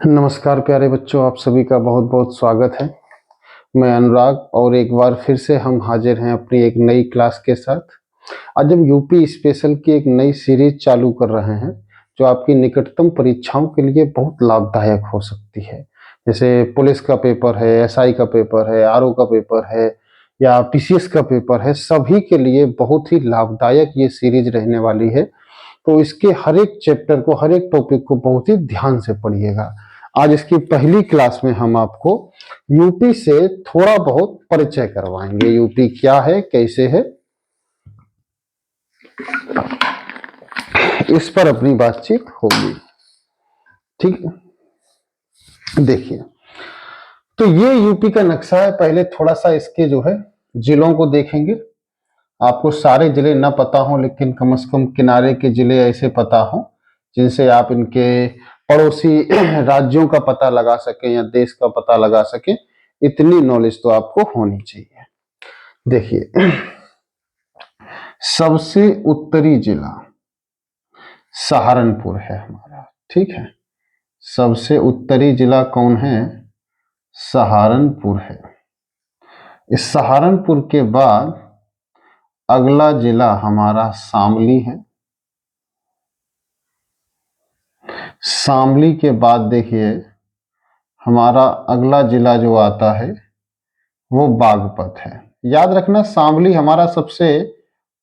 नमस्कार प्यारे बच्चों, आप सभी का बहुत बहुत स्वागत है। मैं अनुराग और एक बार फिर से हम हाजिर हैं अपनी एक नई क्लास के साथ। आज हम यूपी स्पेशल की एक नई सीरीज चालू कर रहे हैं जो आपकी निकटतम परीक्षाओं के लिए बहुत लाभदायक हो सकती है। जैसे पुलिस का पेपर है, एसआई का पेपर है, आरओ का पेपर है या पीसीएस का पेपर है, सभी के लिए बहुत ही लाभदायक ये सीरीज रहने वाली है। तो इसके हर एक चैप्टर को, हर एक टॉपिक को बहुत ही ध्यान से पढ़िएगा। आज इसकी पहली क्लास में हम आपको यूपी से थोड़ा बहुत परिचय करवाएंगे। यूपी क्या है, कैसे है, इस पर अपनी बातचीत होगी। ठीक है, देखिए तो ये यूपी का नक्शा है। पहले थोड़ा सा इसके जो है जिलों को देखेंगे। आपको सारे जिले ना पता हो, लेकिन कम से कम किनारे के जिले ऐसे पता हो जिनसे आप इनके पड़ोसी राज्यों का पता लगा सकें या देश का पता लगा सकें। इतनी नॉलेज तो आपको होनी चाहिए। देखिए, सबसे उत्तरी जिला सहारनपुर है हमारा। ठीक है, सबसे उत्तरी जिला कौन है? सहारनपुर है। इस सहारनपुर के बाद अगला जिला हमारा शामली है। शामली के बाद देखिए हमारा अगला जिला जो आता है वो बागपत है। याद रखना, शामली हमारा सबसे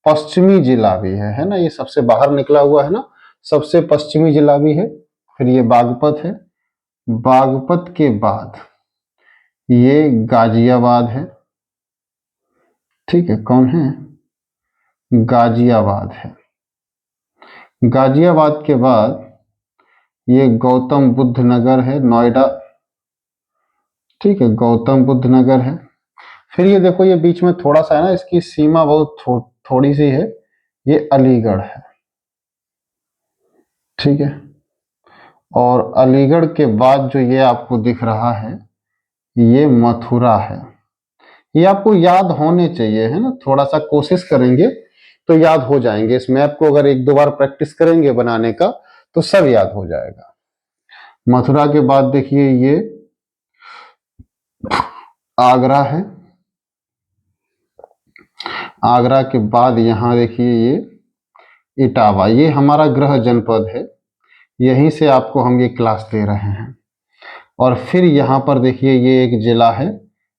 पश्चिमी जिला भी है ना, ये सबसे बाहर निकला हुआ है ना, सबसे पश्चिमी जिला भी है। फिर ये बागपत है। बागपत के बाद ये गाजियाबाद है। ठीक है, कौन है? गाजियाबाद है। गाजियाबाद के बाद ये गौतम बुद्ध नगर है, नोएडा। ठीक है, गौतम बुद्ध नगर है। फिर ये देखो, ये बीच में थोड़ा सा है ना, इसकी सीमा बहुत थोड़ी सी है, ये अलीगढ़ है। ठीक है, और अलीगढ़ के बाद जो ये आपको दिख रहा है ये मथुरा है। ये आपको याद होने चाहिए, है ना, थोड़ा सा कोशिश करेंगे तो याद हो जाएंगे। इस मैप को अगर एक दो बार प्रैक्टिस करेंगे बनाने का तो सब याद हो जाएगा। मथुरा के बाद देखिए ये आगरा है। आगरा के बाद यहां देखिए ये इटावा, ये हमारा गृह जनपद है। यहीं से आपको हम ये क्लास दे रहे हैं। और फिर यहाँ पर देखिए ये एक जिला है,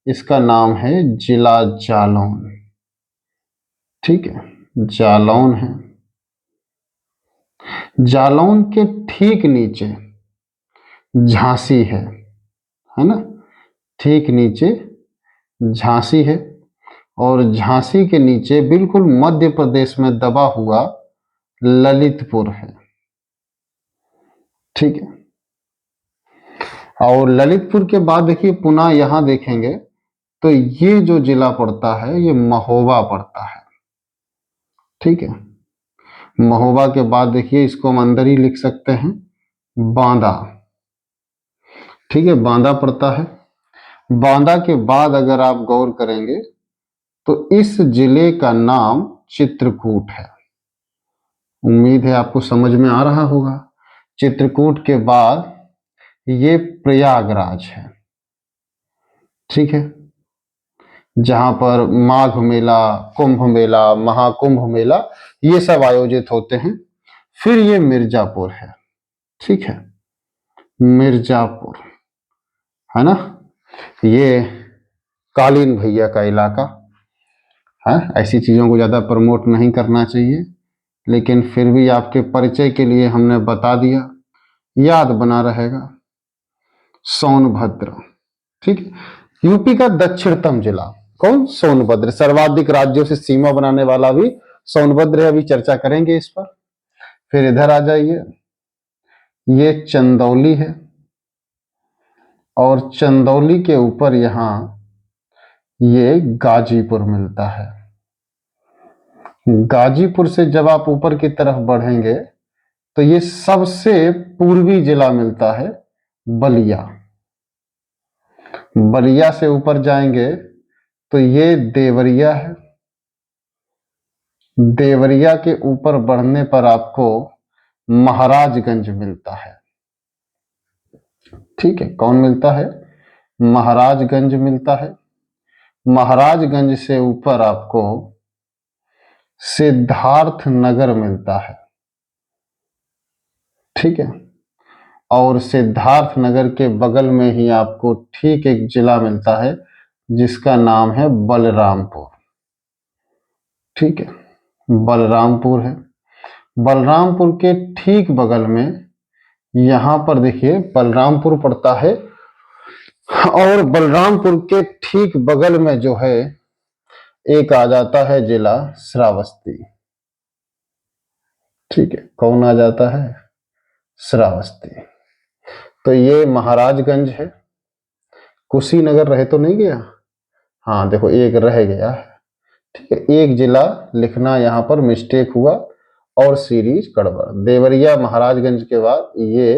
इसका नाम है जिला जालौन। ठीक है, जालौन है। जालौन के ठीक नीचे झांसी है ना, ठीक नीचे झांसी है। और झांसी के नीचे बिल्कुल मध्य प्रदेश में दबा हुआ ललितपुर है। ठीक है, और ललितपुर के बाद देखिए पुनः यहां देखेंगे तो ये जो जिला पड़ता है ये महोबा पड़ता है। ठीक है, महोबा के बाद देखिए इसको हम अंदर ही लिख सकते हैं, बांदा। ठीक है, बांदा पड़ता है। बांदा के बाद अगर आप गौर करेंगे तो इस जिले का नाम चित्रकूट है। उम्मीद है आपको समझ में आ रहा होगा। चित्रकूट के बाद ये प्रयागराज है। ठीक है, जहां पर माघ मेला, कुंभ मेला, महाकुंभ मेला ये सब आयोजित होते हैं। फिर ये मिर्जापुर है। ठीक है, मिर्जापुर है ना, ये कालीन भैया का इलाका है। ऐसी चीजों को ज्यादा प्रमोट नहीं करना चाहिए, लेकिन फिर भी आपके परिचय के लिए हमने बता दिया, याद बना रहेगा। सोनभद्र। ठीक है, यूपी का दक्षिणतम जिला कौन? सोनभद्र। सर्वाधिक राज्यों से सीमा बनाने वाला भी सोनभद्र है, अभी चर्चा करेंगे इस पर। फिर इधर आ जाइए, ये चंदौली है। और चंदौली के ऊपर यहां ये गाजीपुर मिलता है। गाजीपुर से जब आप ऊपर की तरफ बढ़ेंगे तो ये सबसे पूर्वी जिला मिलता है, बलिया। बलिया से ऊपर जाएंगे तो ये देवरिया है। देवरिया के ऊपर बढ़ने पर आपको महाराजगंज मिलता है। ठीक है, कौन मिलता है? महाराजगंज मिलता है। महाराजगंज से ऊपर आपको सिद्धार्थ नगर मिलता है। ठीक है, और सिद्धार्थ नगर के बगल में ही आपको ठीक एक जिला मिलता है जिसका नाम है बलरामपुर। ठीक है, बलरामपुर है। बलरामपुर के ठीक बगल में यहां पर देखिए बलरामपुर पड़ता है, और बलरामपुर के ठीक बगल में जो है एक आ जाता है जिला श्रावस्ती। ठीक है, कौन आ जाता है? श्रावस्ती। तो ये महाराजगंज है। कुशीनगर रह तो नहीं गया? हाँ देखो, एक रह गया है। ठीक है, एक जिला लिखना यहाँ पर मिस्टेक हुआ और सीरीज गड़बड़। देवरिया महाराजगंज के बाद ये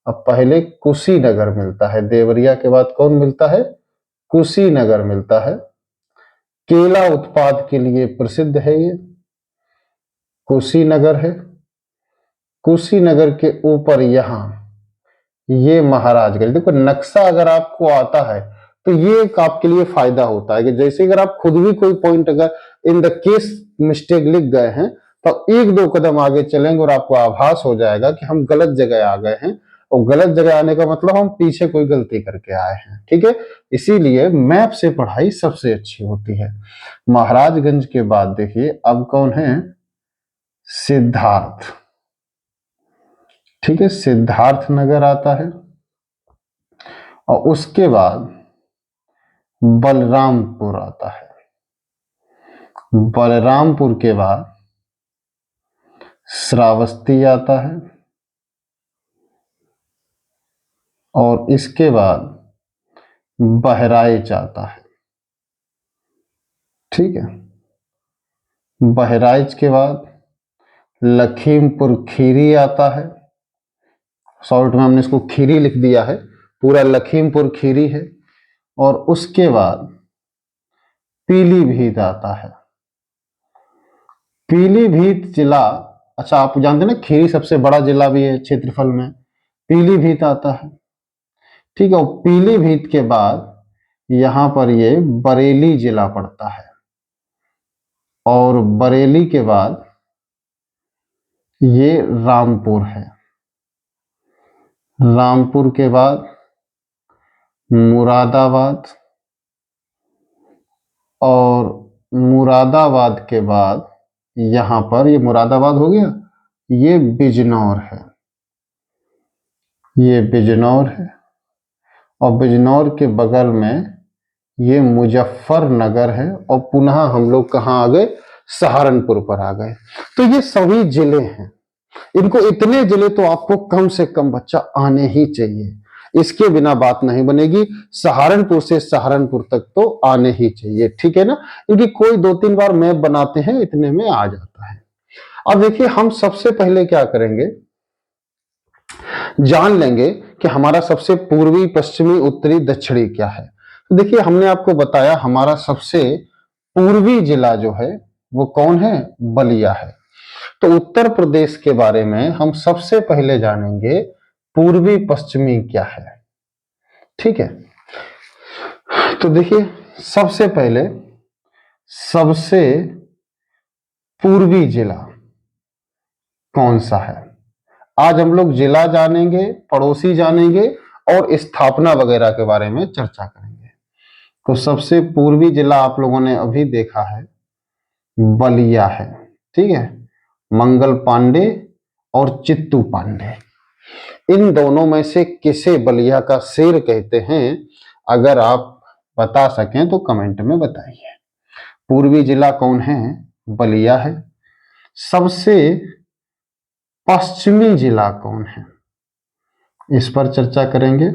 अब पहले कुशीनगर मिलता है। देवरिया के बाद कौन मिलता है? कुशीनगर मिलता है। केला उत्पाद के लिए प्रसिद्ध है ये कुशीनगर है। कुशीनगर के ऊपर यहाँ ये महाराजगंज। देखो नक्शा अगर आपको आता है तो ये एक आपके लिए फायदा होता है कि जैसे अगर आप खुद भी कोई पॉइंट अगर इन द केस मिस्टेक लिख गए हैं तो एक दो कदम आगे चलेंगे और आपको आभास हो जाएगा कि हम गलत जगह आ गए हैं, और गलत जगह आने का मतलब हम पीछे कोई गलती करके आए हैं। ठीक है, इसीलिए मैप से पढ़ाई सबसे अच्छी होती है। महाराजगंज के बाद देखिए अब कौन है? सिद्धार्थ। ठीक है, सिद्धार्थ नगर आता है, और उसके बाद बलरामपुर आता है। बलरामपुर के बाद श्रावस्ती आता है, और इसके बाद बहराइच आता है। ठीक है, बहराइच के बाद लखीमपुर खीरी आता है। शॉर्ट में हमने इसको खीरी लिख दिया है, पूरा लखीमपुर खीरी है। और उसके बाद पीलीभीत आता है। पीलीभीत जिला, अच्छा आप जानते हैं ना खीरी सबसे बड़ा जिला भी है क्षेत्रफल में, पीलीभीत आता है। ठीक है, और पीलीभीत के बाद यहां पर ये बरेली जिला पड़ता है, और बरेली के बाद ये रामपुर है। रामपुर के बाद मुरादाबाद, और मुरादाबाद के बाद यहां पर ये मुरादाबाद हो गया, ये बिजनौर है। ये बिजनौर है, और बिजनौर के बगल में ये मुजफ्फरनगर है, और पुनः हम लोग कहाँ आ गए? सहारनपुर पर आ गए। तो ये सभी जिले हैं। इनको इतने जिले तो आपको कम से कम बच्चा आने ही चाहिए, इसके बिना बात नहीं बनेगी। सहारनपुर से सहारनपुर तक तो आने ही चाहिए। ठीक है ना, क्योंकि कोई दो तीन बार मैप बनाते हैं इतने में आ जाता है। अब देखिए हम सबसे पहले क्या करेंगे, जान लेंगे कि हमारा सबसे पूर्वी पश्चिमी उत्तरी दक्षिणी क्या है। तो देखिए हमने आपको बताया हमारा सबसे पूर्वी जिला जो है वो कौन है? बलिया है। तो उत्तर प्रदेश के बारे में हम सबसे पहले जानेंगे पूर्वी पश्चिमी क्या है। ठीक है, तो देखिए सबसे पहले सबसे पूर्वी जिला कौन सा है? आज हम लोग जिला जानेंगे, पड़ोसी जानेंगे, और स्थापना वगैरह के बारे में चर्चा करेंगे। तो सबसे पूर्वी जिला आप लोगों ने अभी देखा है बलिया है। ठीक है, मंगल पांडे और चित्तू पांडे, इन दोनों में से किसे बलिया का शेर कहते हैं? अगर आप बता सकें तो कमेंट में बताइए। पूर्वी जिला कौन है? बलिया है। सबसे पश्चिमी जिला कौन है? इस पर चर्चा करेंगे।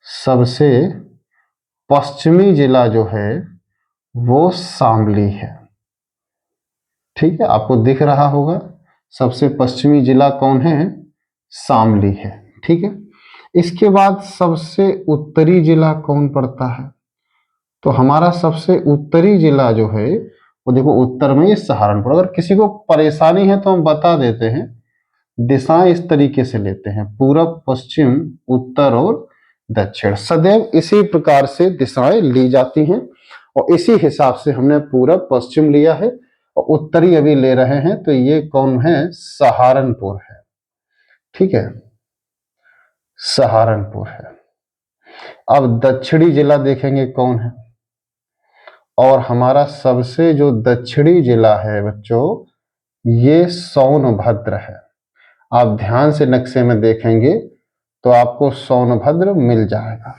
सबसे पश्चिमी जिला जो है वो शामली है। ठीक है, आपको दिख रहा होगा सबसे पश्चिमी जिला कौन है? शामली है। ठीक है, इसके बाद सबसे उत्तरी जिला कौन पड़ता है? तो हमारा सबसे उत्तरी जिला जो है वो देखो उत्तर में ये सहारनपुर। अगर किसी को परेशानी है तो हम बता देते हैं, दिशाएं इस तरीके से लेते हैं, पूरब, पश्चिम, उत्तर और दक्षिण। सदैव इसी प्रकार से दिशाएं ली जाती हैं और इसी हिसाब से हमने पूरब पश्चिम लिया है और उत्तरी अभी ले रहे हैं। तो ये कौन है? सहारनपुर है। ठीक है, सहारनपुर है। अब दक्षिणी जिला देखेंगे कौन है, और हमारा सबसे जो दक्षिणी जिला है बच्चों, ये सोनभद्र है। आप ध्यान से नक्शे में देखेंगे तो आपको सोनभद्र मिल जाएगा।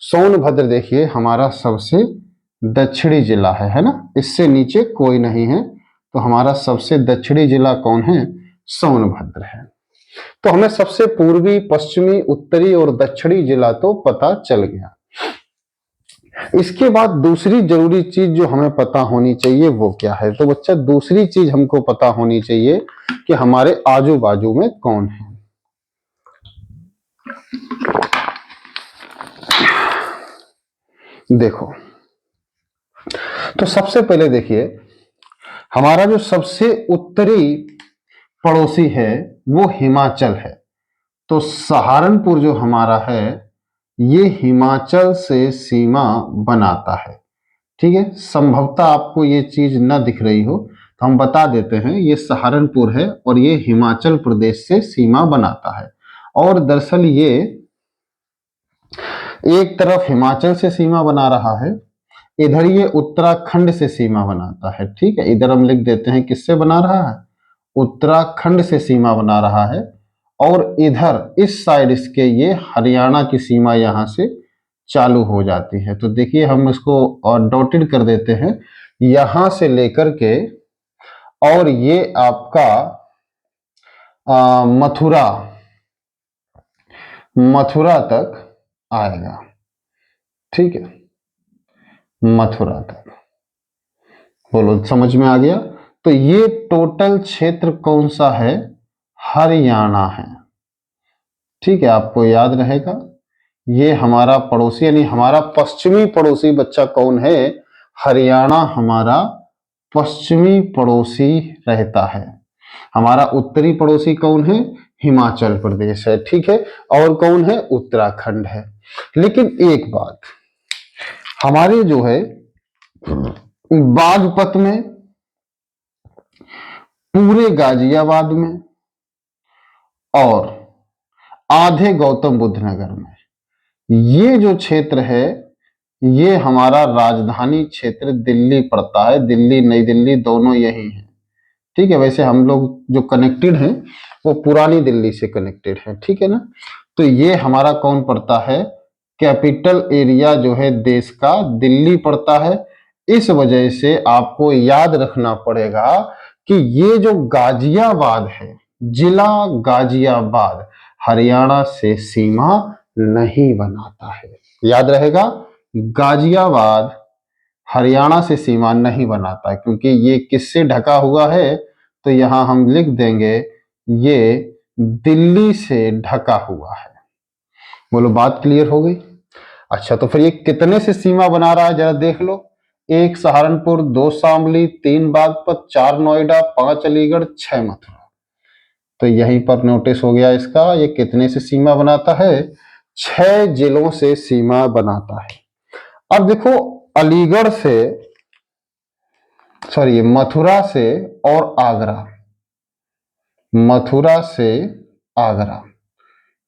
सोनभद्र देखिए हमारा सबसे दक्षिणी जिला है ना, इससे नीचे कोई नहीं है। तो हमारा सबसे दक्षिणी जिला कौन है? सोनभद्र है। तो हमें सबसे पूर्वी, पश्चिमी, उत्तरी और दक्षिणी जिला तो पता चल गया। इसके बाद दूसरी जरूरी चीज जो हमें पता होनी चाहिए वो क्या है? तो बच्चा दूसरी चीज हमको पता होनी चाहिए कि हमारे आजू बाजू में कौन है। देखो, तो सबसे पहले देखिए हमारा जो सबसे उत्तरी पड़ोसी है वो हिमाचल है। तो सहारनपुर जो हमारा है ये हिमाचल से सीमा बनाता है। ठीक है, संभवतः आपको ये चीज न दिख रही हो तो हम बता देते हैं, ये सहारनपुर है और ये हिमाचल प्रदेश से सीमा बनाता है। और दरअसल ये एक तरफ हिमाचल से सीमा बना रहा है, इधर ये उत्तराखंड से सीमा बनाता है। ठीक है, इधर हम लिख देते हैं किससे बना रहा है? उत्तराखंड से सीमा बना रहा है। और इधर इस साइड इसके ये हरियाणा की सीमा यहां से चालू हो जाती है। तो देखिए हम इसको डॉटेड कर देते हैं, यहां से लेकर के और ये आपका मथुरा, मथुरा तक आएगा। ठीक है, मथुरा तक। बोलो समझ में आ गया? तो ये टोटल क्षेत्र कौन सा है? हरियाणा है। ठीक है, आपको याद रहेगा ये हमारा पड़ोसी यानी हमारा पश्चिमी पड़ोसी बच्चा कौन है? हरियाणा हमारा पश्चिमी पड़ोसी रहता है। हमारा उत्तरी पड़ोसी कौन है? हिमाचल प्रदेश है। ठीक है, और कौन है? उत्तराखंड है। लेकिन एक बात, हमारे जो है बागपत में, पूरे गाजियाबाद में और आधे गौतम बुद्ध नगर में, ये जो क्षेत्र है ये हमारा राजधानी क्षेत्र दिल्ली पड़ता है। दिल्ली, नई दिल्ली दोनों यही है। ठीक है, वैसे हम लोग जो कनेक्टेड हैं वो पुरानी दिल्ली से कनेक्टेड है। ठीक है ना? तो ये हमारा कौन पड़ता है? कैपिटल एरिया जो है देश का दिल्ली पड़ता है। इस वजह से आपको याद रखना पड़ेगा कि ये जो गाजियाबाद है, जिला गाजियाबाद हरियाणा से सीमा नहीं बनाता है। याद रहेगा, गाजियाबाद हरियाणा से सीमा नहीं बनाता है, क्योंकि ये किससे ढका हुआ है? तो यहां हम लिख देंगे ये दिल्ली से ढका हुआ है। बोलो बात क्लियर हो गई? अच्छा, तो फिर ये कितने से सीमा बना रहा है जरा देख लो। 1 सहारनपुर, 2 शामली, 3 बागपत, 4 नोएडा, 5 अलीगढ़, 6 मथुरा। तो यहीं पर नोटिस हो गया इसका, ये कितने से सीमा बनाता है? 6 जिलों से सीमा बनाता है। अब देखो अलीगढ़ से, सॉरी मथुरा से और आगरा, मथुरा से आगरा,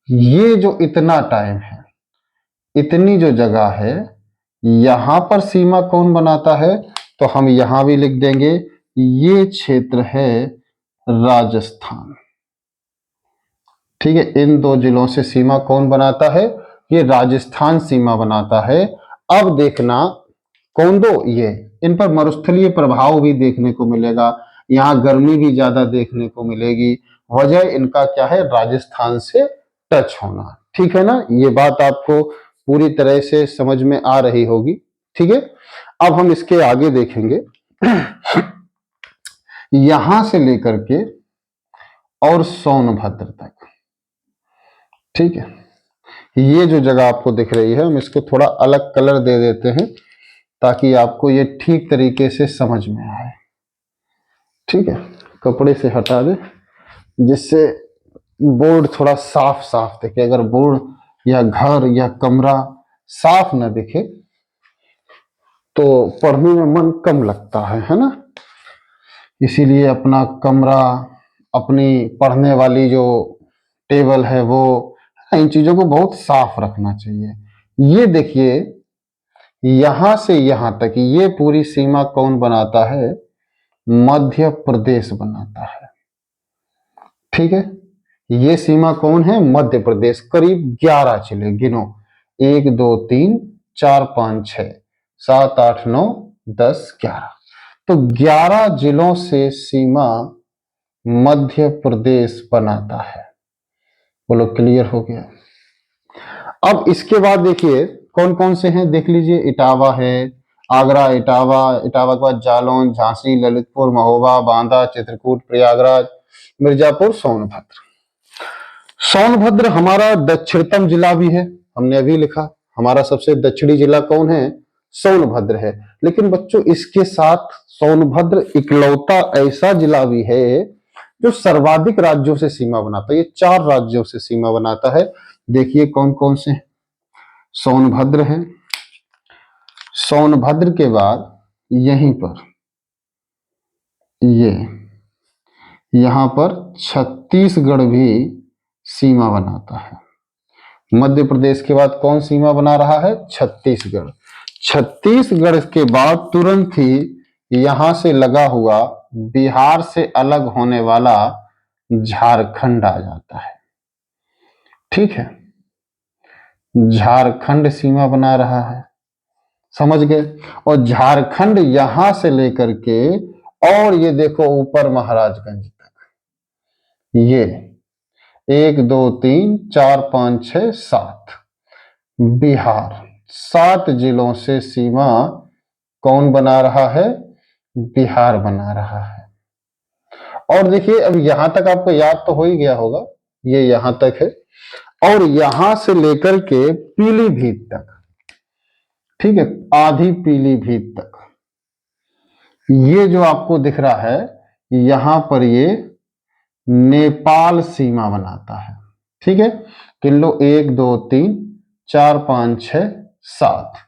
ये जो इतना टाइम है, इतनी जो जगह है, यहां पर सीमा कौन बनाता है? तो हम यहां भी लिख देंगे ये क्षेत्र है राजस्थान। ठीक है, इन 2 जिलों से सीमा कौन बनाता है? ये राजस्थान सीमा बनाता है। अब देखना कौन दो, ये इन पर मरुस्थलीय प्रभाव भी देखने को मिलेगा, यहाँ गर्मी भी ज्यादा देखने को मिलेगी। वजह इनका क्या है? राजस्थान से टच होना। ठीक है ना? ये बात आपको पूरी तरह से समझ में आ रही होगी। ठीक है, अब हम इसके आगे देखेंगे यहां से लेकर के और सोनभद्र तक। ठीक है, ये जो जगह आपको दिख रही है, हम इसको थोड़ा अलग कलर दे देते हैं ताकि आपको ये ठीक तरीके से समझ में आए। ठीक है, कपड़े से हटा दे जिससे बोर्ड थोड़ा साफ साफ दिखे। अगर बोर्ड या घर या कमरा साफ न दिखे तो पढ़ने में मन कम लगता है ना। इसीलिए अपना कमरा, अपनी पढ़ने वाली जो टेबल है वो, इन चीजों को बहुत साफ रखना चाहिए। ये देखिए, यहां से यहां तक ये पूरी सीमा कौन बनाता है? मध्य प्रदेश बनाता है। ठीक है, ये सीमा कौन है? मध्य प्रदेश। करीब 11 जिले गिनो, 1 2 3 4 5 6 7 8 9 10 11। तो 11 जिलों से सीमा मध्य प्रदेश बनाता है। बोलो क्लियर हो गया? अब इसके बाद देखिए कौन कौन से हैं, देख लीजिए। इटावा है, आगरा, इटावा, इटावा के बाद जालौन, झांसी, ललितपुर, महोबा, बांदा, चित्रकूट, प्रयागराज, मिर्जापुर, सोनभद्र। सोनभद्र हमारा दक्षिणतम जिला भी है, हमने अभी लिखा। हमारा सबसे दक्षिणी जिला कौन है? सोनभद्र है। लेकिन बच्चों इसके साथ सोनभद्र इकलौता ऐसा जिला भी है जो सर्वाधिक राज्यों से सीमा बनाता है। ये 4 राज्यों से सीमा बनाता है। देखिए कौन कौन से हैं। सोनभद्र है, सोनभद्र के बाद यहीं पर ये, यहां पर छत्तीसगढ़ भी सीमा बनाता है। मध्य प्रदेश के बाद कौन सीमा बना रहा है? छत्तीसगढ़। छत्तीसगढ़ के बाद तुरंत ही यहां से लगा हुआ बिहार से अलग होने वाला झारखंड आ जाता है। ठीक है, झारखंड सीमा बना रहा है, समझ गए। और झारखंड यहां से लेकर के और ये देखो ऊपर महाराजगंज तक, ये 1 2 3 4 5 6 7 बिहार, 7 जिलों से सीमा कौन बना रहा है? बिहार बना रहा है। और देखिए अब यहां तक आपको याद तो हो ही गया होगा, ये यहां तक है। और यहां से लेकर के पीलीभीत तक, ठीक है, आधी पीलीभीत तक, ये जो आपको दिख रहा है यहां पर ये नेपाल सीमा बनाता है। ठीक है, गिन लो 1 2 3 4 5 6 7।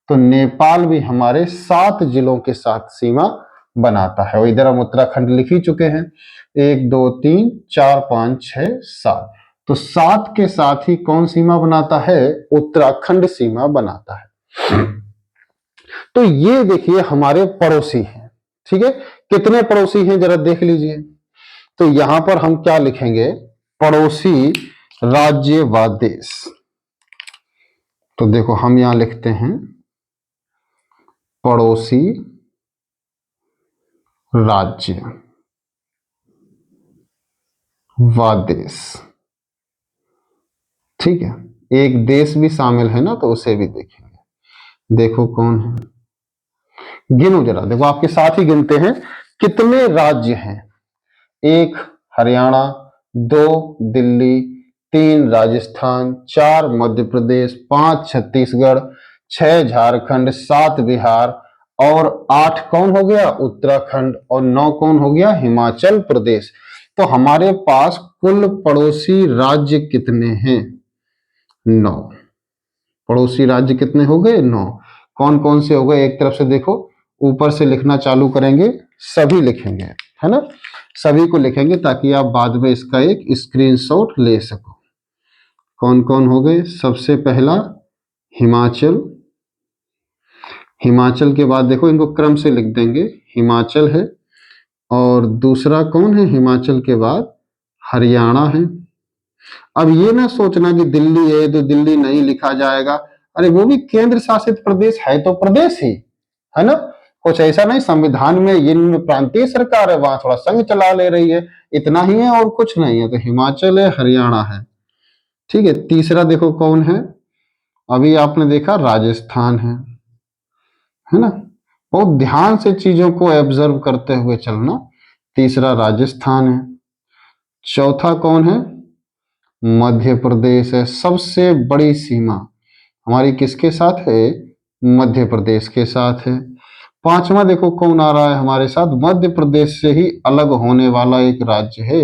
तो नेपाल भी हमारे 7 जिलों के साथ सीमा बनाता है। और इधर हम उत्तराखंड लिख ही चुके हैं, 1 2 3 4 5 6 7। तो 7 के साथ ही कौन सीमा बनाता है? उत्तराखंड सीमा बनाता है। तो ये देखिए हमारे पड़ोसी हैं। ठीक है, कितने पड़ोसी हैं जरा देख लीजिए। तो यहां पर हम क्या लिखेंगे? पड़ोसी राज्य व देश। तो देखो हम यहां लिखते हैं पड़ोसी राज्य व देश। ठीक है, एक देश भी शामिल है ना, तो उसे भी देखेंगे। देखो कौन है, गिनो जरा। देखो आपके साथ ही गिनते हैं कितने राज्य हैं। 1 हरियाणा, 2 दिल्ली, 3 राजस्थान, 4 मध्य प्रदेश, 5 छत्तीसगढ़, 6 झारखंड, 7 बिहार और 8 कौन हो गया? उत्तराखंड। और 9 कौन हो गया? हिमाचल प्रदेश। तो हमारे पास कुल पड़ोसी राज्य कितने हैं? 9। पड़ोसी राज्य कितने हो गए? 9। कौन कौन से हो गए? एक तरफ से देखो, ऊपर से लिखना चालू करेंगे, सभी लिखेंगे, है ना, सभी को लिखेंगे ताकि आप बाद में इसका एक स्क्रीनशॉट ले सको। कौन कौन हो गए? सबसे पहला हिमाचल, हिमाचल के बाद देखो इनको क्रम से लिख देंगे, हिमाचल है। और दूसरा कौन है? हिमाचल के बाद हरियाणा है। अब ये ना सोचना कि दिल्ली है तो दिल्ली नहीं लिखा जाएगा, अरे वो भी केंद्र शासित प्रदेश है तो प्रदेश ही है ना, कुछ ऐसा नहीं। संविधान में ये प्रांतीय सरकार है, वहां थोड़ा संघ चला ले रही है, इतना ही है और कुछ नहीं है। तो हिमाचल है, हरियाणा है। ठीक है, तीसरा देखो कौन है? अभी आपने देखा राजस्थान है ना। बहुत ध्यान से चीजों को ऑब्जर्व करते हुए चलना। तीसरा राजस्थान है। चौथा कौन है? मध्य प्रदेश है। सबसे बड़ी सीमा हमारी किसके साथ है? मध्य प्रदेश के साथ है। पांचवा देखो कौन आ रहा है हमारे साथ? मध्य प्रदेश से ही अलग होने वाला एक राज्य है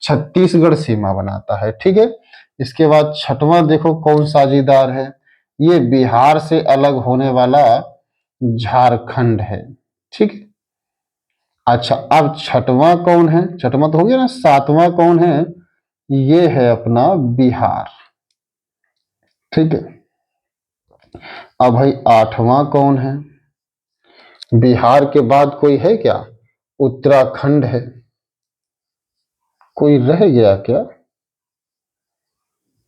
छत्तीसगढ़ सीमा बनाता है। ठीक है, इसके बाद छठवां देखो कौन साझीदार है, ये बिहार से अलग होने वाला झारखंड है। ठीक है, अच्छा अब छठवां कौन है, छठवां तो हो गया ना, सातवां कौन है, ये है अपना बिहार। ठीक है, अब भाई आठवां कौन है, बिहार के बाद कोई है क्या, उत्तराखंड है। कोई रह गया क्या,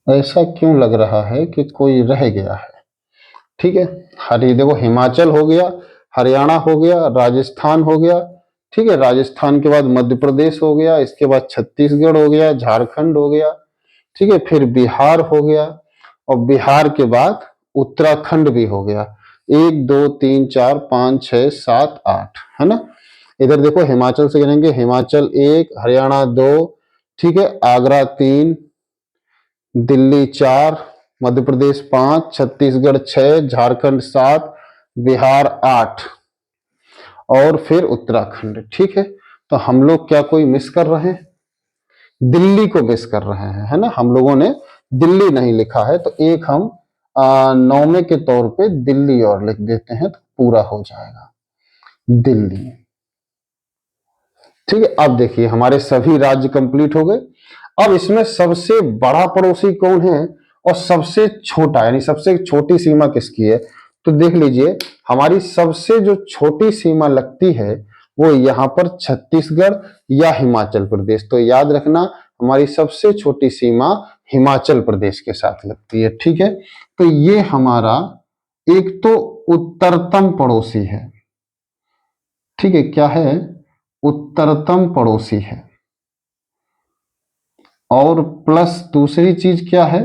ऐसा क्यों लग रहा है कि कोई रह गया है। ठीक है, हरी देखो हिमाचल हो गया, हरियाणा हो गया, राजस्थान हो गया। ठीक है, राजस्थान के बाद मध्य प्रदेश हो गया, इसके बाद छत्तीसगढ़ हो गया, झारखंड हो गया। ठीक है, फिर बिहार हो गया, और बिहार के बाद उत्तराखंड भी हो गया। 1 2 3 4 5 6 7 8 है ना। इधर देखो हिमाचल से गिनेंगे, हिमाचल 1, हरियाणा 2, ठीक है, आगरा 3, दिल्ली 4, मध्य प्रदेश 5, छत्तीसगढ़ 6, झारखंड 7, बिहार 8 और फिर उत्तराखंड। ठीक है, तो हम लोग क्या कोई मिस कर रहे हैं, दिल्ली को मिस कर रहे हैं, है ना। हम लोगों ने दिल्ली नहीं लिखा है, तो एक हम नौवे के तौर पे दिल्ली और लिख देते हैं तो पूरा हो जाएगा, दिल्ली। ठीक है, अब देखिए हमारे सभी राज्य कंप्लीट हो गए। अब इसमें सबसे बड़ा पड़ोसी कौन है और सबसे छोटा, यानी सबसे छोटी सीमा किसकी है, तो देख लीजिए हमारी सबसे जो छोटी सीमा लगती है वो यहाँ पर छत्तीसगढ़ या हिमाचल प्रदेश। तो याद रखना हमारी सबसे छोटी सीमा हिमाचल प्रदेश के साथ लगती है। ठीक है, तो ये हमारा एक तो उत्तरतम पड़ोसी है। ठीक है, क्या है, उत्तरतम पड़ोसी है। और प्लस दूसरी चीज क्या है,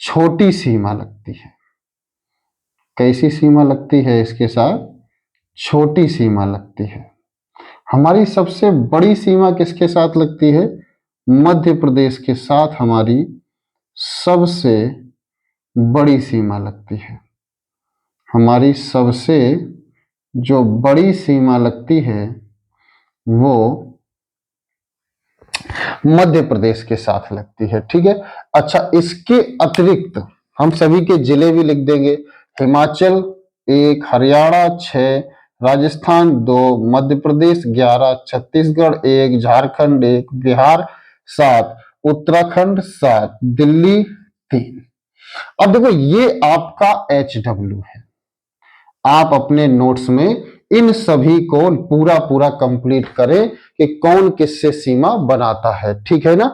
छोटी सीमा लगती है। कैसी सीमा लगती है इसके साथ, छोटी सीमा लगती है। हमारी सबसे बड़ी सीमा किसके साथ लगती है, मध्य प्रदेश के साथ हमारी सबसे बड़ी सीमा लगती है। हमारी सबसे जो बड़ी सीमा लगती है वो मध्य प्रदेश के साथ लगती है। ठीक है, अच्छा इसके अतिरिक्त हम सभी के जिले भी लिख देंगे, हिमाचल 1, हरियाणा 6, राजस्थान 2, मध्य प्रदेश 11, छत्तीसगढ़ 1, झारखंड 1, बिहार 7, उत्तराखंड 7, दिल्ली 3। अब देखो ये आपका HW है, आप अपने नोट्स में इन सभी को पूरा पूरा कंप्लीट करें कि कौन किससे सीमा बनाता है। ठीक है ना।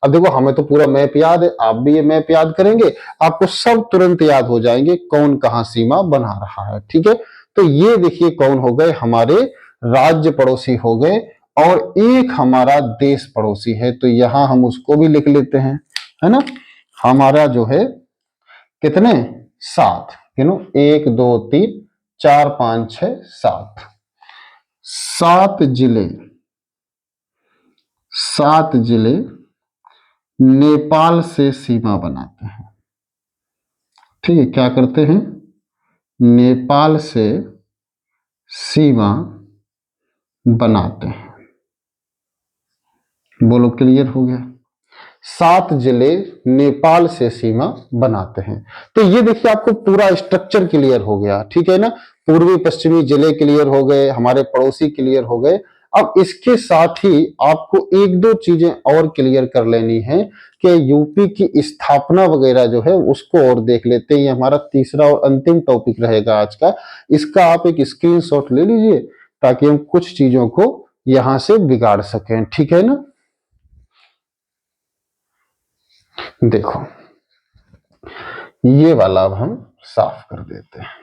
अब देखो हमें तो पूरा मैप याद है, आप भी ये मैप याद करेंगे, आपको सब तुरंत याद हो जाएंगे कौन कहां सीमा बना रहा है। ठीक है, तो ये देखिए कौन हो गए, हमारे राज्य पड़ोसी हो गए, और एक हमारा देश पड़ोसी है, तो यहां हम उसको भी लिख लेते हैं, है ना। हमारा जो है कितने, 7, 1 2 3 4 5 6 7, 7 जिले, 7 जिले नेपाल से सीमा बनाते हैं। ठीक है, क्या करते हैं, नेपाल से सीमा बनाते हैं। बोलो क्लियर हो गया, 7 जिले नेपाल से सीमा बनाते हैं। तो ये देखिए आपको पूरा स्ट्रक्चर क्लियर हो गया। ठीक है ना, पूर्वी पश्चिमी जिले क्लियर हो गए, हमारे पड़ोसी क्लियर हो गए। अब इसके साथ ही आपको एक दो चीजें और क्लियर कर लेनी है कि यूपी की स्थापना वगैरह जो है उसको और देख लेते हैं। ये हमारा तीसरा और अंतिम टॉपिक रहेगा आज का। इसका आप एक स्क्रीनशॉट ले लीजिए ताकि हम कुछ चीजों को यहां से बिगाड़ सकें। ठीक है ना, देखो ये वाला अब हम साफ कर देते हैं।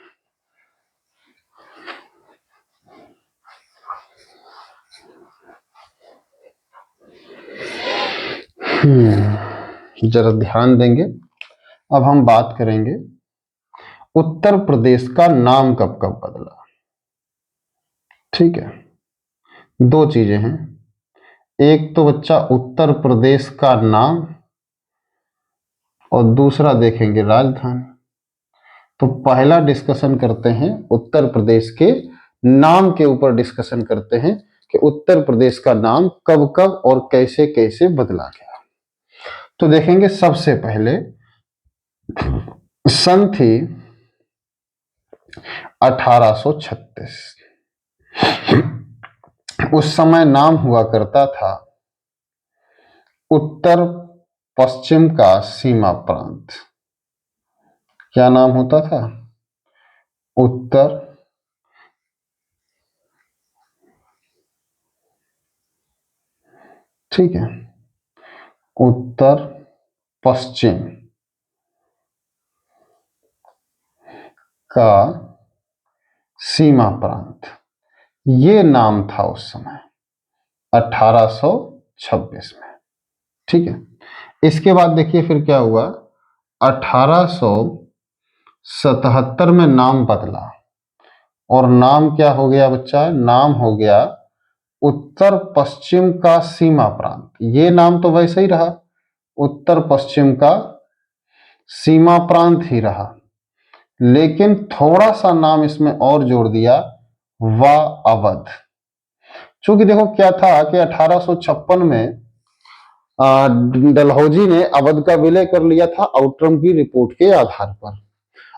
जरा ध्यान देंगे। अब हम बात करेंगे उत्तर प्रदेश का नाम कब कब बदला। ठीक है, दो चीजें हैं, एक तो बच्चा उत्तर प्रदेश का नाम और दूसरा देखेंगे राजधानी। तो पहला डिस्कशन करते हैं उत्तर प्रदेश के नाम के ऊपर डिस्कशन करते हैं कि उत्तर प्रदेश का नाम कब कब और कैसे कैसे बदला गया। तो देखेंगे सबसे पहले सन थी 1836। उस समय नाम हुआ करता था उत्तर पश्चिम का सीमा प्रांत। क्या नाम होता था? उत्तर ठीक है, उत्तर पश्चिम का सीमा प्रांत, ये नाम था उस समय 1826 में। ठीक है, इसके बाद देखिए फिर क्या हुआ, 1877 में नाम बदला और नाम क्या हो गया बच्चा? नाम हो गया उत्तर पश्चिम का सीमा प्रांत। ये नाम तो वैसे ही रहा, उत्तर पश्चिम का सीमा प्रांत ही रहा, लेकिन थोड़ा सा नाम इसमें और जोड़ दिया, वा अवध। क्योंकि देखो क्या था कि 1856 में डलहौजी ने अवध का विलय कर लिया था आउटरम की रिपोर्ट के आधार पर,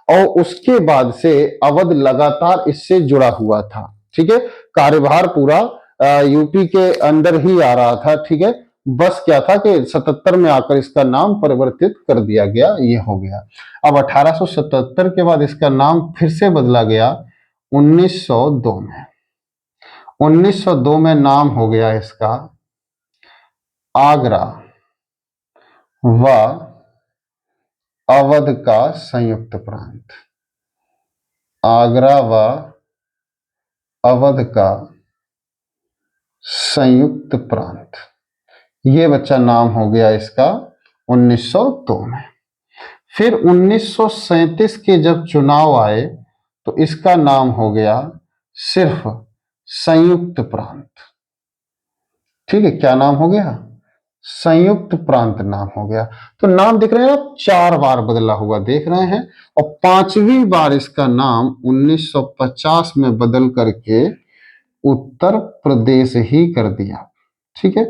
और उसके बाद से अवध लगातार इससे जुड़ा हुआ था। ठीक है, कार्यभार पूरा यूपी के अंदर ही आ रहा था। ठीक है, बस क्या था कि 77 में आकर इसका नाम परिवर्तित कर दिया गया, ये हो गया। अब 1877 के बाद इसका नाम फिर से बदला गया 1902 में। 1902 में नाम हो गया इसका आगरा व अवध का संयुक्त प्रांत। आगरा व अवध का संयुक्त प्रांत, ये बच्चा नाम हो गया इसका 1902 में। फिर 1937 के जब चुनाव आए तो इसका नाम हो गया सिर्फ संयुक्त प्रांत। ठीक है, क्या नाम हो गया? संयुक्त प्रांत नाम हो गया। तो नाम देख रहे हैं आप, 4 बार बदला हुआ देख रहे हैं, और 5वीं बार इसका नाम 1950 में बदल करके उत्तर प्रदेश ही कर दिया। ठीक है,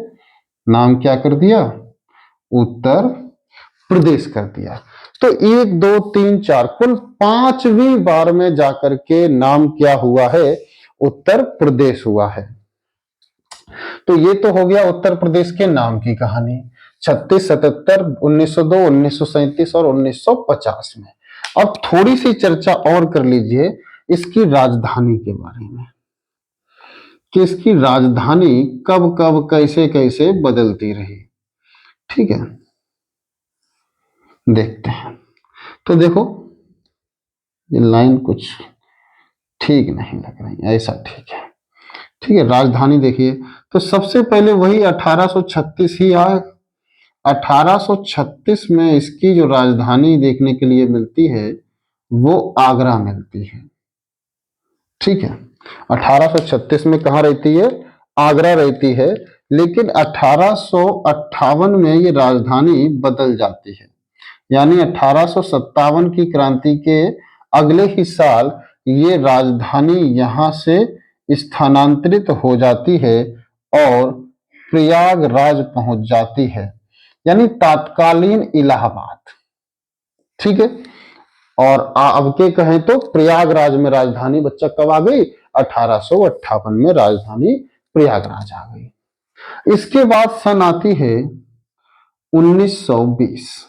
नाम क्या कर दिया? उत्तर प्रदेश कर दिया। तो 1 2 3 4 कुल 5वीं बार में जाकर के नाम क्या हुआ है? उत्तर प्रदेश हुआ है। तो ये तो हो गया उत्तर प्रदेश के नाम की कहानी 36, 77, 1902, 1937 और 1950 में। अब थोड़ी सी चर्चा और कर लीजिए इसकी राजधानी के बारे में, कि इसकी राजधानी कब कब कैसे कैसे बदलती रही। ठीक है, देखते हैं। तो देखो ये लाइन कुछ ठीक नहीं लग रही, ऐसा ठीक है। ठीक है, राजधानी देखिए, तो सबसे पहले वही 1836 ही आए। 1836 में इसकी जो राजधानी देखने के लिए मिलती है वो आगरा मिलती है। ठीक है, 1836 में कहाँ रहती है? आगरा रहती है, लेकिन 1858 में ये राजधानी बदल जाती है। यानी 1857 की क्रांति के अगले ही साल ये राजधानी यहां से स्थानांतरित हो जाती है और प्रयागराज पहुंच जाती है, यानी तात्कालीन इलाहाबाद। ठीक है, और अब के कहें तो प्रयागराज में राजधानी बच्चा कब आ गई? 1858 में राजधानी प्रयागराज आ गई। इसके बाद सन आती है 1920,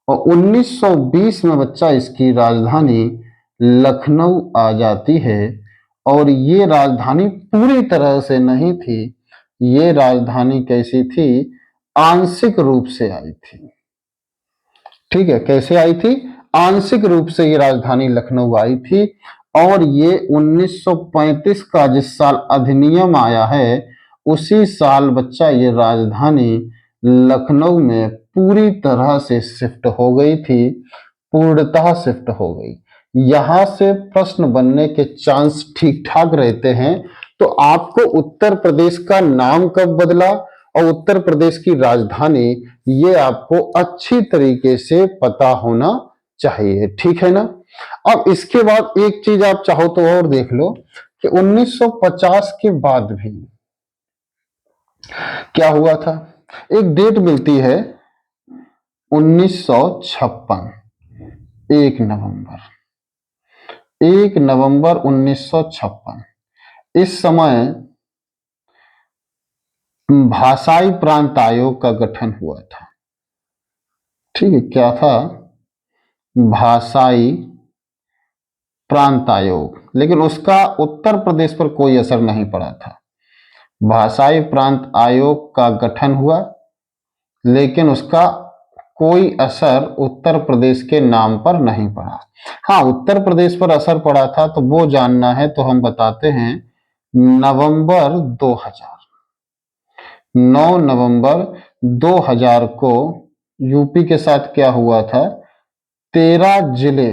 और 1920 में बच्चा इसकी राजधानी लखनऊ आ जाती है। और ये राजधानी पूरी तरह से नहीं थी, ये राजधानी कैसी थी? आंशिक रूप से आई थी। ठीक है, कैसे आई थी? आंशिक रूप से ये राजधानी लखनऊ आई थी, और ये 1935 का जिस साल अधिनियम आया है उसी साल बच्चा ये राजधानी लखनऊ में पूरी तरह से शिफ्ट हो गई थी, पूर्णतः शिफ्ट हो गई। यहां से प्रश्न बनने के चांस ठीक ठाक रहते हैं। तो आपको उत्तर प्रदेश का नाम कब बदला और उत्तर प्रदेश की राजधानी, ये आपको अच्छी तरीके से पता होना चाहिए। ठीक है ना? अब इसके बाद एक चीज आप चाहो तो और देख लो कि 1950 के बाद भी क्या हुआ था? एक डेट मिलती है 1956, 1 नवंबर, 1 नवंबर 1956। इस समय भाषाई प्रांत आयोग का गठन हुआ था। ठीक है, क्या था? भाषाई प्रांत आयोग, लेकिन उसका उत्तर प्रदेश पर कोई असर नहीं पड़ा था। भाषाई प्रांत आयोग का गठन हुआ, लेकिन उसका कोई असर उत्तर प्रदेश के नाम पर नहीं पड़ा। हाँ, उत्तर प्रदेश पर असर पड़ा था, तो वो जानना है तो हम बताते हैं। नवंबर 2000, 9 नवंबर 2000 को यूपी के साथ क्या हुआ था? 13 जिले,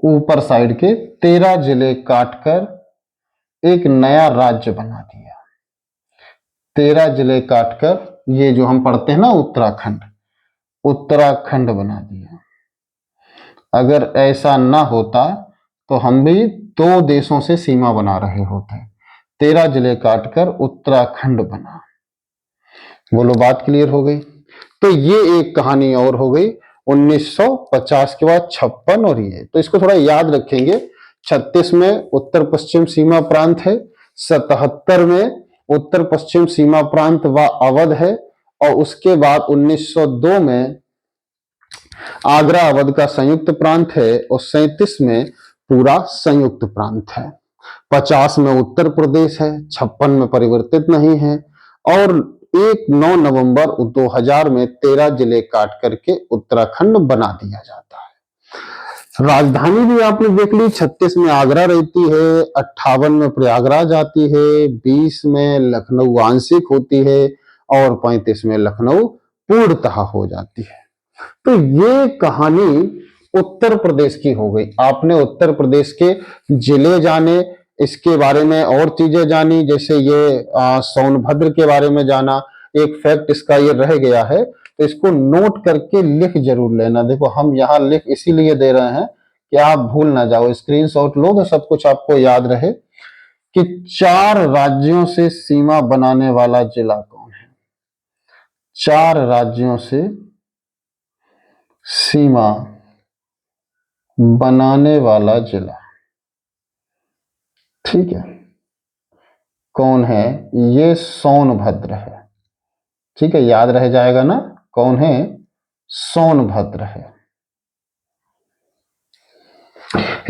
ऊपर साइड के 13 जिले काटकर एक नया राज्य बना दिया। 13 जिले काटकर ये जो हम पढ़ते हैं ना उत्तराखंड, उत्तराखंड बना दिया। अगर ऐसा ना होता तो हम भी दो देशों से सीमा बना रहे होते। 13 जिले काटकर उत्तराखंड बना। बोलो, बात क्लियर हो गई? तो ये एक कहानी और हो गई। 1950 के बाद 56 और ये, तो इसको थोड़ा याद रखेंगे। 36 में उत्तर पश्चिम सीमा प्रांत है, 77 में उत्तर पश्चिम सीमा प्रांत व अवध है, और उसके बाद 1902 में आगरा अवध का संयुक्त प्रांत है, और 37 में पूरा संयुक्त प्रांत है। 50 में उत्तर प्रदेश है, 56 में परिवर्तित नहीं है, और 9 नवंबर 2000 में 13 जिले काट करके उत्तराखंड बना दिया जाता है। राजधानी भी आपने देख ली, 36 में आगरा रहती है, 58 में प्रयागराज आती है, 20 में लखनऊ आंशिक होती है, और 35 में लखनऊ पूर्णतः हो जाती है। तो ये कहानी उत्तर प्रदेश की हो गई। आपने उत्तर प्रदेश के जिले जाने, इसके बारे में और चीजें जानी, जैसे ये सोनभद्र के बारे में जाना। एक फैक्ट इसका ये रह गया है, तो इसको नोट करके लिख जरूर लेना। देखो, हम यहाँ लिख इसीलिए दे रहे हैं कि आप भूल ना जाओ। स्क्रीनशॉट लो तो सब कुछ आपको याद रहे कि 4 राज्यों से सीमा बनाने वाला जिला कौन है। 4 राज्यों से सीमा बनाने वाला जिला, ठीक है, कौन है? ये सोनभद्र है। ठीक है, याद रह जाएगा ना, कौन है? सोनभद्र है।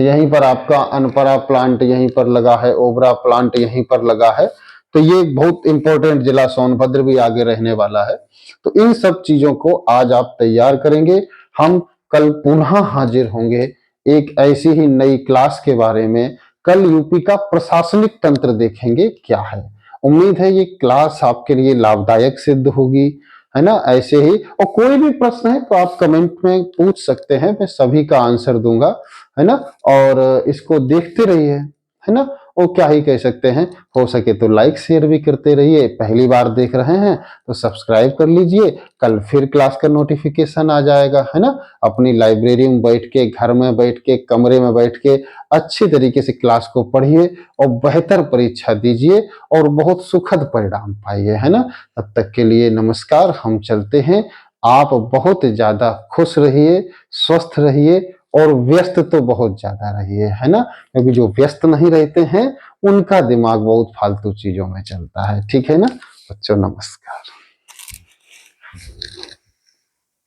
यहीं पर आपका अनपरा प्लांट यहीं पर लगा है, ओबरा प्लांट यहीं पर लगा है। तो ये बहुत इंपॉर्टेंट जिला सोनभद्र भी आगे रहने वाला है। तो इन सब चीजों को आज आप तैयार करेंगे। हम कल पुनः हाजिर होंगे एक ऐसी ही नई क्लास के बारे में। कल यूपी का प्रशासनिक तंत्र देखेंगे क्या है। उम्मीद है ये क्लास आपके लिए लाभदायक सिद्ध होगी, है ना? ऐसे ही, और कोई भी प्रश्न है तो आप कमेंट में पूछ सकते हैं, मैं सभी का आंसर दूंगा, है ना? और इसको देखते रहिए, है ना? और क्या ही कह सकते हैं, हो सके तो लाइक शेयर भी करते रहिए। पहली बार देख रहे हैं तो सब्सक्राइब कर लीजिए। कल फिर क्लास का नोटिफिकेशन आ जाएगा, है ना? अपनी लाइब्रेरी में बैठ के, घर में बैठ के, कमरे में बैठ के अच्छी तरीके से क्लास को पढ़िए और बेहतर परीक्षा दीजिए और बहुत सुखद परिणाम पाइए, है ना? तब तक के लिए नमस्कार, हम चलते हैं। आप बहुत ज्यादा खुश रहिए, स्वस्थ रहिए, और व्यस्त तो बहुत ज्यादा रहिए, है ना? क्योंकि जो व्यस्त नहीं रहते हैं उनका दिमाग बहुत फालतू चीजों में चलता है। ठीक है ना बच्चों? नमस्कार।